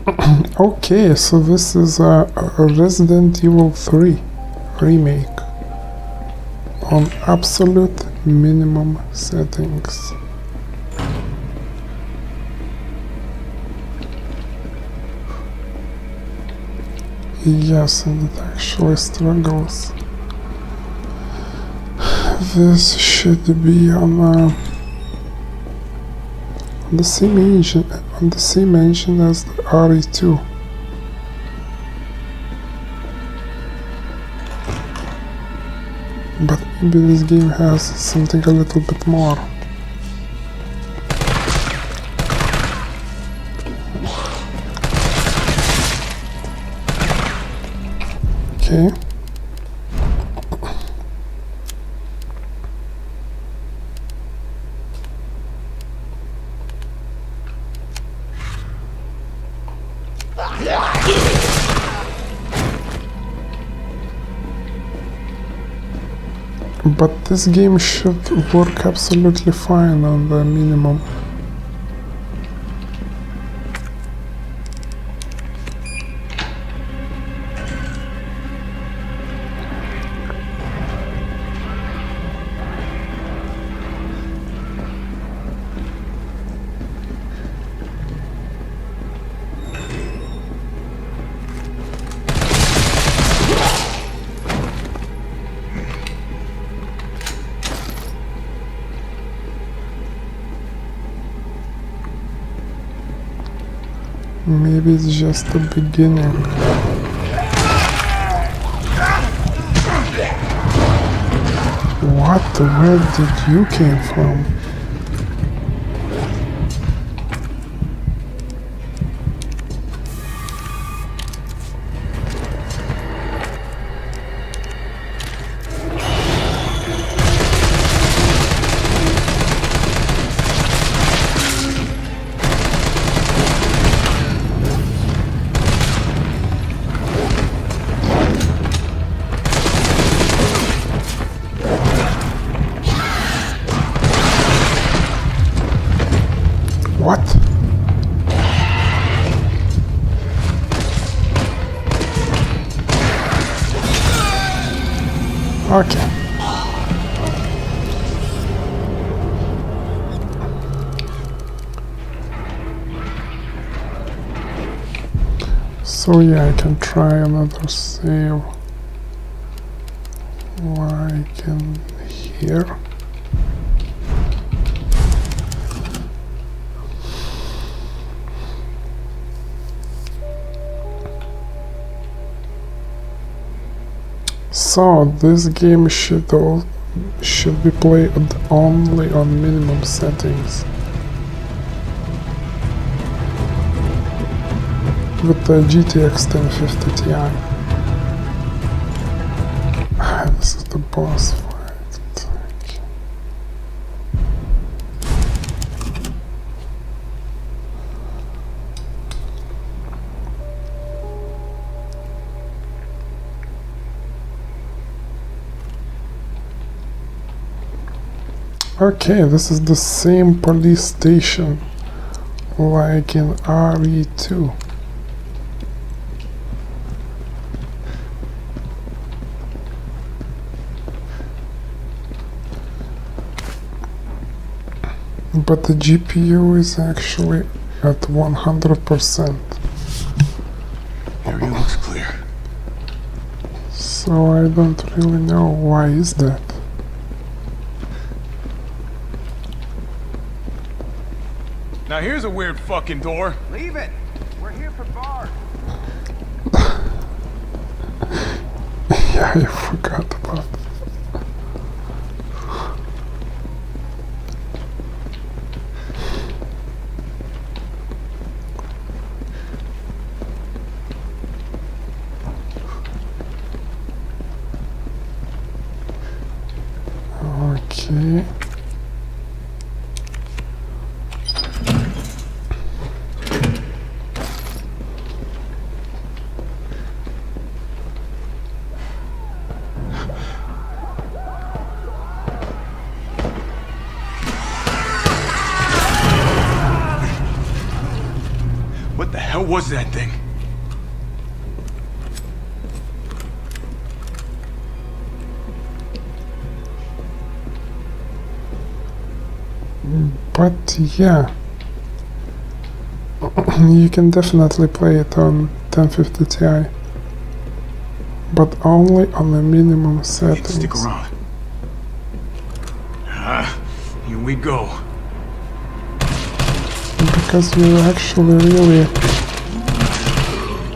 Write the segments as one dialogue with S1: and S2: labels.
S1: Okay, so this is a Resident Evil 3 remake on absolute minimum settings. Yes, and it actually struggles. This should be on the same engine as the RE2. But maybe this game has something a little bit more. Okay. But this game should work absolutely fine on the minimum. Maybe it's just the beginning. What? Where did you came from? What? Okay. So yeah, I can try another save. Like in here. So this game should be played only on minimum settings. With the GTX 1050 Ti. This is the boss fight. Okay, this is the same police station like in RE2. But the GPU is actually at 100%.
S2: Area looks clear.
S1: So I don't really know why is that.
S3: Now here's a weird fucking door.
S4: Leave it. We're here for bars.
S1: Yeah, I forgot about it. Okay.
S3: What the hell was that thing?
S1: But yeah, you can definitely play it on 1050 Ti, but only on the minimum settings.
S3: Stick around. Here we go.
S1: Because you actually really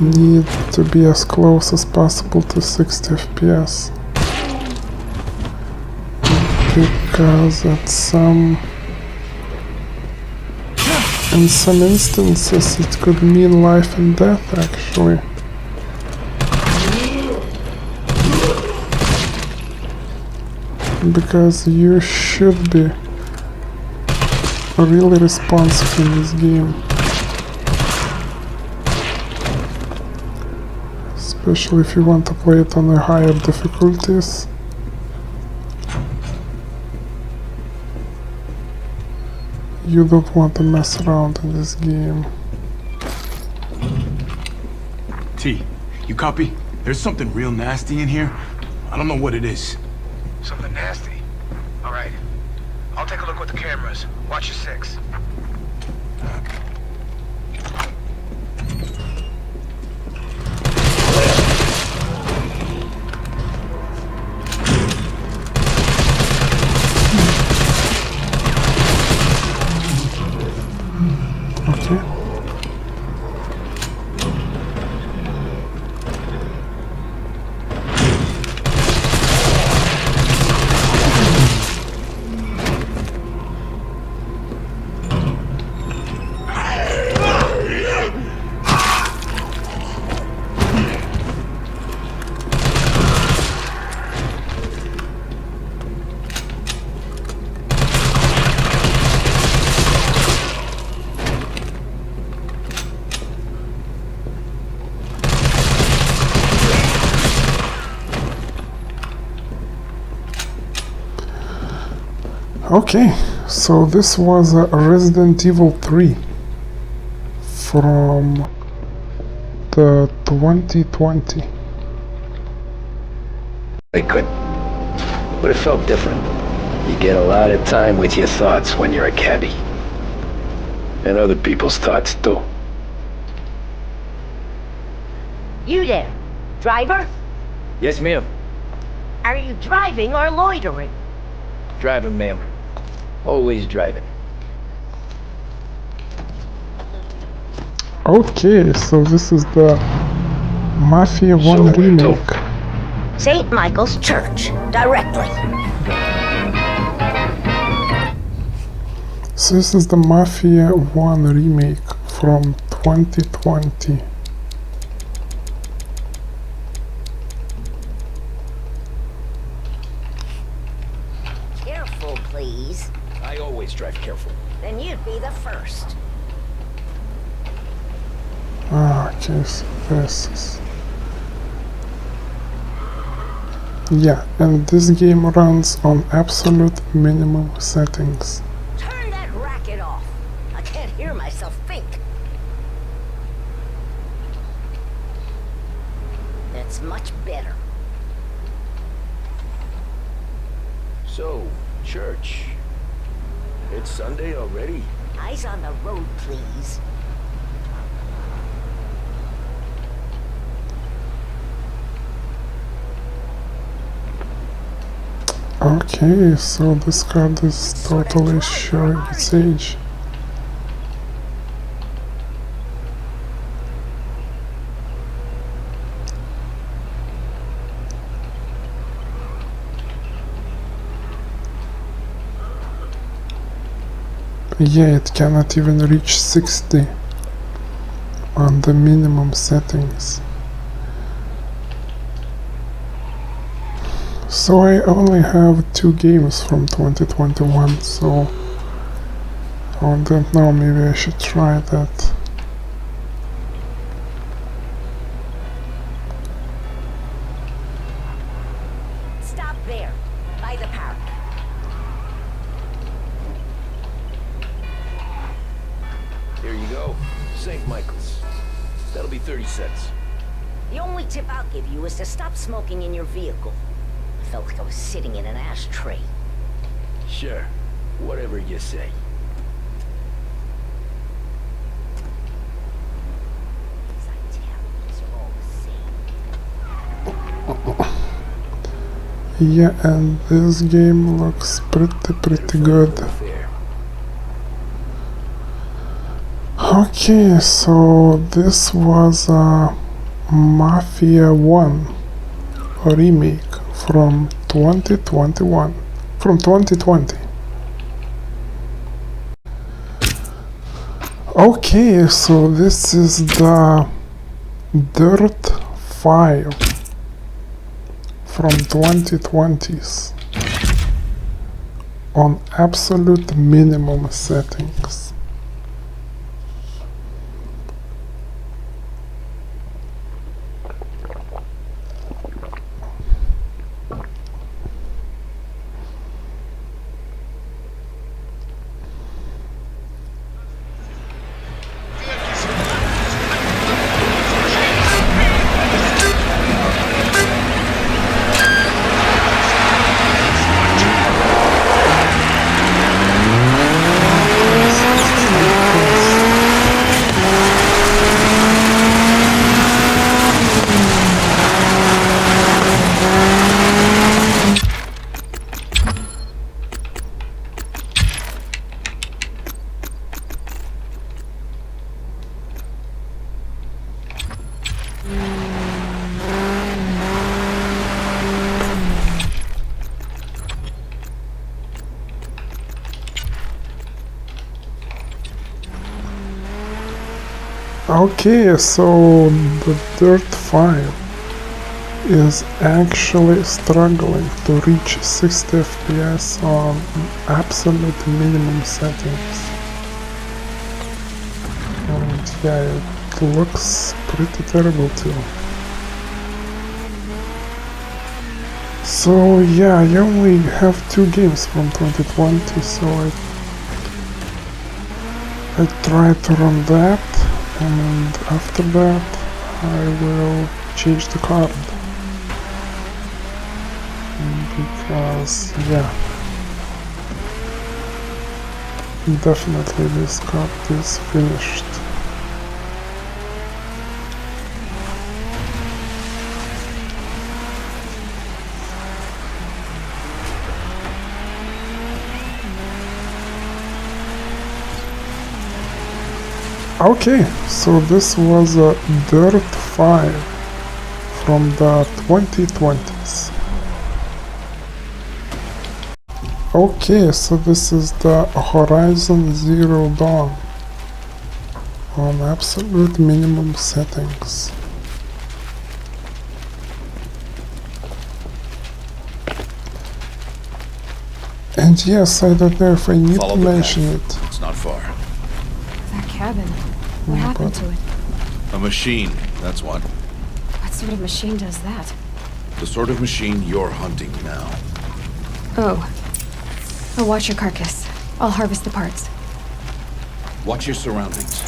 S1: need to be as close as possible to 60 FPS. Because in some instances it could mean life and death actually. Because you should be really responsive in this game. Especially if you want to play it on the higher difficulties. You don't want to mess around in this game.
S3: T, you copy? There's something real nasty in here. I don't know what it is.
S4: Something nasty. All right. I'll take a look with the cameras. Watch your six.
S1: Okay. Okay, so this was Resident Evil 3 from the 2020.
S2: I could. But it felt different. You get a lot of time with your thoughts when you're a cabbie. And other people's thoughts, too.
S5: You there, driver?
S2: Yes, ma'am.
S5: Are you driving or loitering?
S2: Driving, ma'am. Always driving.
S1: Okay, so this is the Mafia 1
S2: So we're
S1: remake.
S5: St. Michael's Church, directly.
S1: So this is the Mafia 1 remake from 2020.
S5: Careful, please.
S2: I always drive careful.
S5: Then you'd be the first.
S1: Okay, so this is... Yeah, and this game runs on absolute minimum settings.
S5: Turn that racket off. I can't hear myself think. That's much better.
S2: So, church. It's Sunday already?
S5: Eyes on the road, please.
S1: Okay, so this card is totally showing its age. Yeah, it cannot even reach 60 on the minimum settings. So I only have 2 games from 2021, so I don't know, maybe I should try that.
S5: Stop there, by the park.
S2: Here you go.
S6: St. Michael's. That'll be 30 cents.
S5: The only tip I'll give you is to stop smoking in your vehicle. I felt like I was sitting in an ashtray.
S6: Sure. Whatever you say.
S5: These Italians are all the same.
S1: Yeah, and this game looks pretty good.
S6: Fair.
S1: Okay, so this was Mafia 1 remake from 2021. From 2020. Okay, so this is the Dirt 5 from 2020s on absolute minimum settings. Okay, so the Dirt 5 is actually struggling to reach 60 FPS on absolute minimum settings. And yeah, it looks pretty terrible too. So yeah, I only have 2 games from 2020, so I try to run that. And after that I will change the card, because yeah, definitely this card is finished. Okay, so this was a Dirt 5 from the 2020s. Okay, so this is the Horizon Zero Dawn on absolute minimum settings. And yes, I don't know if I need to mention it.
S7: It's not far.
S8: That cabin. What happened to it?
S7: A machine, that's what.
S8: What sort of machine does that?
S7: The sort of machine you're hunting now.
S8: Oh. I'll watch your carcass. I'll harvest the parts.
S7: Watch your surroundings.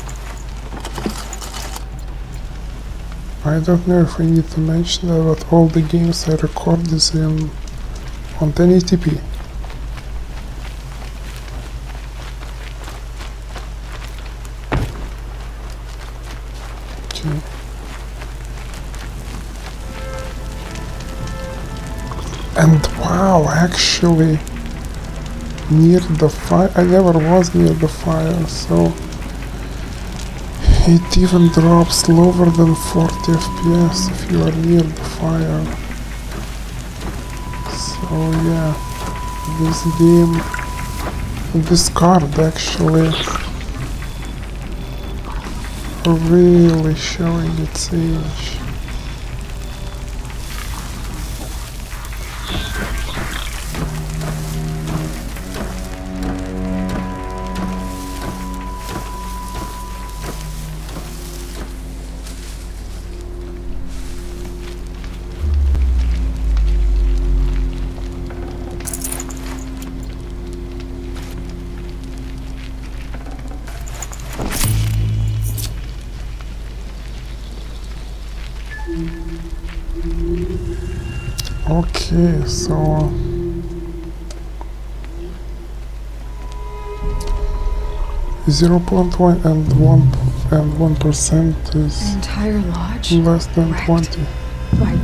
S1: I don't know if I need to mention that, but all the games I record is on 1080p. Okay. And wow, actually near the fire, I never was near the fire, so it even drops lower than 40 FPS if you are near the fire. So yeah, this game, this card actually really showing its age. Okay, so 0.1 and 1%
S8: The
S1: is
S8: entire lodge?
S1: less than
S8: Wrecked
S1: 20.
S8: By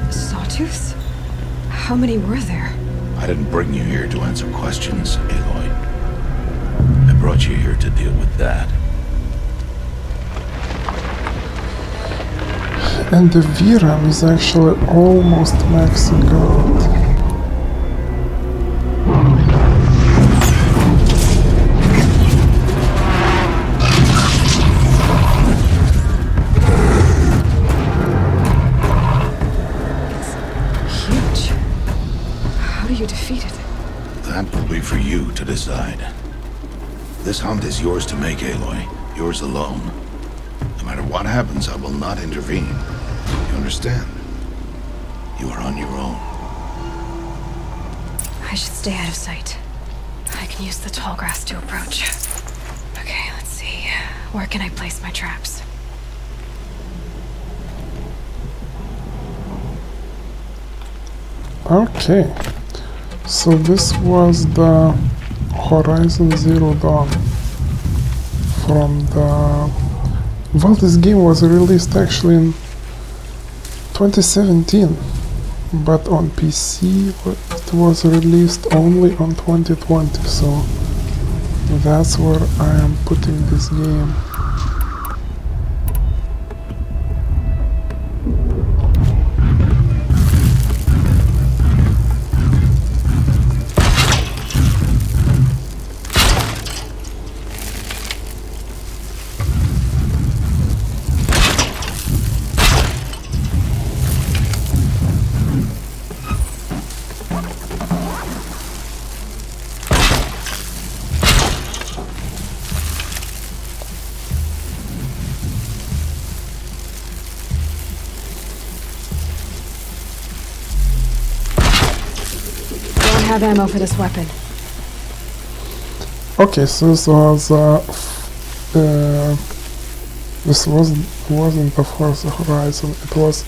S8: sawtooths? How many were there?
S7: I didn't bring you here to answer questions, Aloy. I brought you here to deal with that.
S1: And the VRAM is actually almost maxing out.
S8: Huge. How do you defeat it?
S7: That will be for you to decide. This hunt is yours to make, Aloy. Yours alone. No matter what happens, I will not intervene. You understand? You are on your own.
S8: I should stay out of sight. I can use the tall grass to approach. Okay, let's see. Where can I place my traps?
S1: Okay, so this was the Horizon Zero Dawn from the... Well, this game was released actually in 2017, but on PC it was released only on 2020, so that's where I am putting this game.
S8: Don't have ammo for this weapon.
S1: Okay, so this wasn't the first Horizon. It was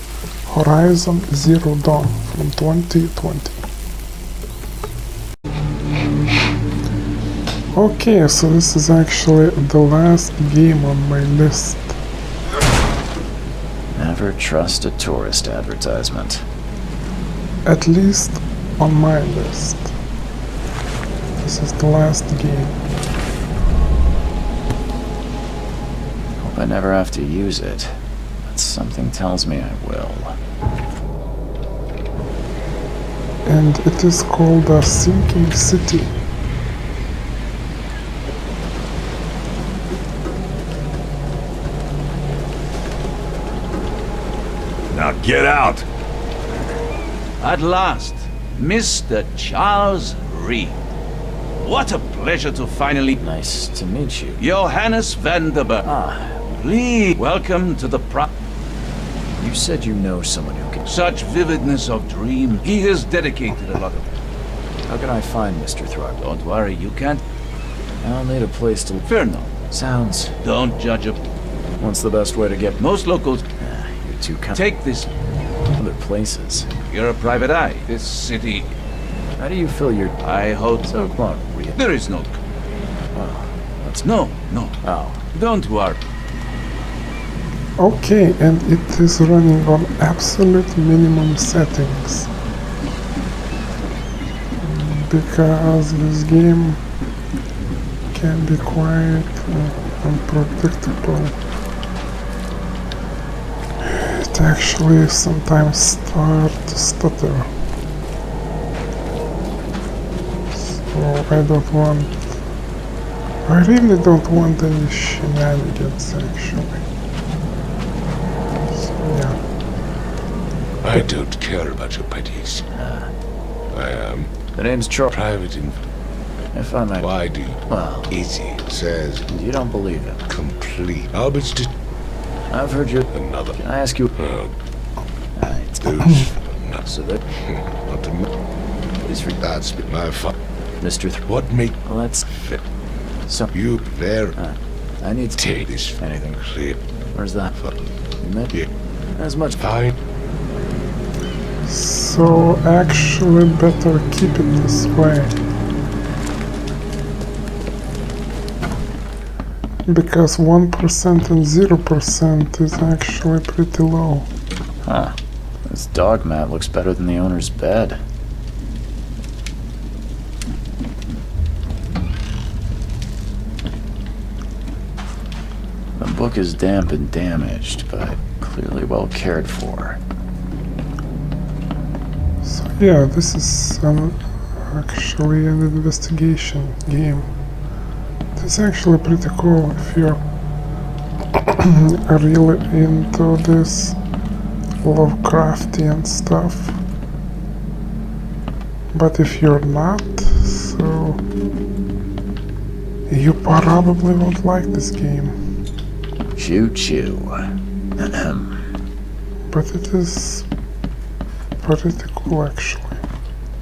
S1: Horizon Zero Dawn from 2020. Okay, so this is actually the last game on my list.
S9: Never trust a tourist advertisement.
S1: At least on my list. This is the last game.
S9: Hope I never have to use it, but something tells me I will.
S1: And it is called a Sinking City.
S3: Now get out!
S10: At last, Mr. Charles Reed. What a pleasure to finally...
S9: Nice to meet you.
S10: Johannes Vanderberg. Please, welcome to the
S9: You said you know someone who can...
S10: Such vividness of dream. He has dedicated a lot of...
S9: How can I find Mr. Throg?
S10: Don't worry, you can't...
S9: I'll need a place to...
S10: Fear no.
S9: Sounds...
S10: Don't judge a...
S9: What's the best way to get...
S10: Most locals...
S9: You're too kind.
S10: Take this...
S9: Other places.
S10: You're a private eye. This city...
S9: How do you feel your...
S10: I hope
S9: So, come on, Reed.
S10: There is no...
S9: That's...
S10: No.
S9: Oh.
S10: Don't worry.
S1: Okay, and it is running on absolute minimum settings. Because this game can be quite unpredictable. It actually sometimes starts to stutter. So I really don't want any shenanigans actually. So yeah.
S11: I don't care about your petties. I am
S9: The name's Charles.
S11: private
S9: If I might...
S11: Why do you?
S9: Well,
S11: Easy says
S9: you don't believe it.
S11: complete. Albert's just
S9: I've heard you...
S11: another.
S9: Can I ask you...
S11: Those not
S9: So that...
S11: not to me.
S9: Please for...
S11: That's my fault.
S9: Mr.
S11: What make
S9: Let's...
S11: fit?
S9: So...
S11: You there?
S9: I need to...
S11: Take this
S9: Anything.
S11: clear.
S9: Where's that?
S11: Fuck.
S9: You met?
S11: Yeah.
S9: As much...
S11: Fine.
S1: So So actually better keep it this way. Because 1% and 0% is actually pretty low.
S9: Huh. This dog mat looks better than the owner's bed. The book is damp and damaged, but clearly well cared for.
S1: So yeah, this is actually an investigation game. It's actually pretty cool if you're really into this Lovecraftian stuff. But if you're not, so you probably won't like this game.
S9: Choo choo.
S1: But it is pretty cool actually.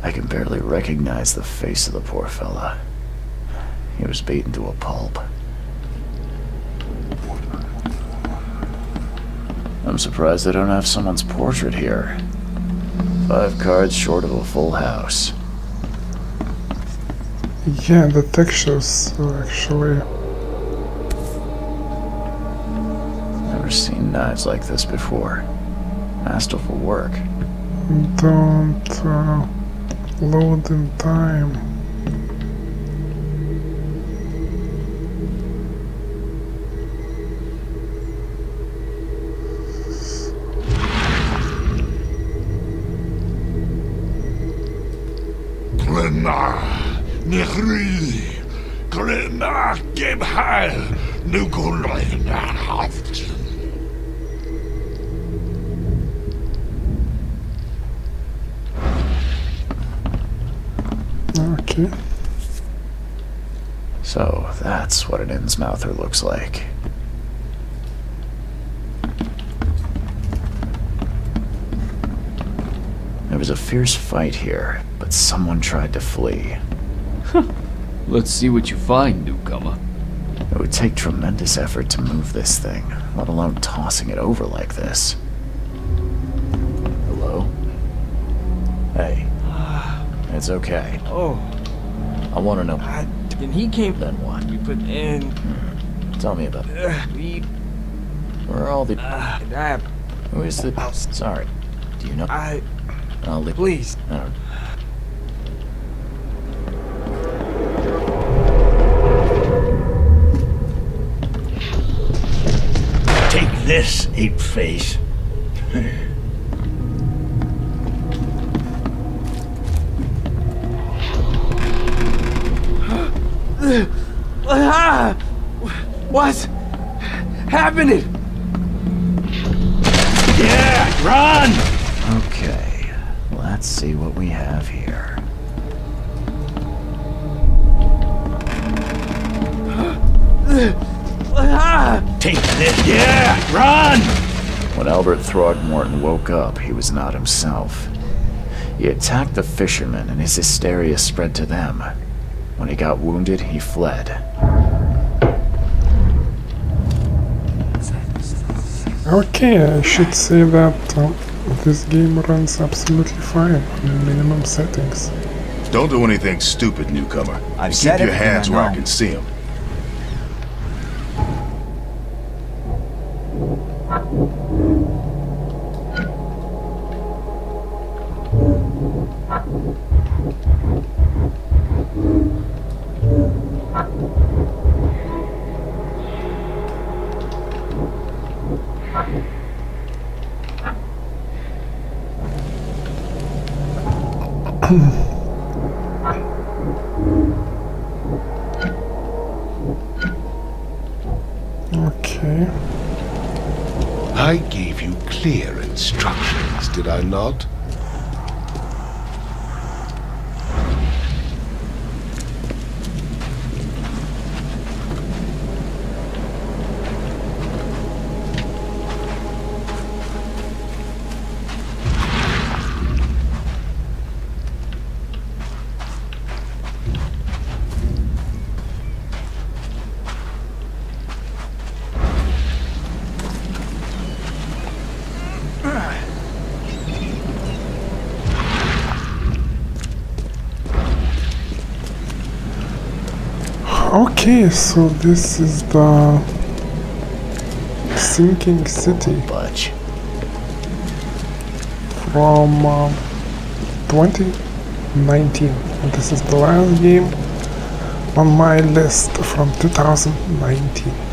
S9: I can barely recognize the face of the poor fella. He was beaten to a pulp. I'm surprised they don't have someone's portrait here. 5 cards short of a full house.
S1: Yeah, the textures actually.
S9: Never seen knives like this before. Masterful work.
S1: Don't load in time. Okay.
S9: So that's what an Innsmouther looks like. There was a fierce fight here, but someone tried to flee.
S12: Let's see what you find, newcomer.
S9: It would take tremendous effort to move this thing, let alone tossing it over like this. Hello? Hey. It's okay.
S12: Oh.
S9: I want to know.
S12: And he came.
S9: Then what?
S12: We put in.
S9: Tell me about it.
S12: We.
S9: Where are all the...
S12: Who
S9: is the... Sorry. Do you know? I'll leave.
S12: Please.
S11: Take this, ape-face.
S12: What's happening?
S11: Yeah, run!
S9: Okay, let's see what we have here.
S11: Take this, yeah, run!
S9: When Albert Throgmorton woke up, he was not himself. He attacked the fishermen, and his hysteria spread to them. When he got wounded, he fled.
S1: Okay, I should say that this game runs absolutely fine on minimum settings.
S7: Don't do anything stupid, newcomer.
S13: I've
S7: Keep
S13: said
S7: your
S13: everything
S7: hands
S13: I
S7: where I
S13: know.
S7: can see them.
S1: Okay.
S11: I gave you clear instructions, did I not?
S1: Okay, so this is the Sinking City
S9: Budge.
S1: from 2019. And this is the last game on my list from 2019.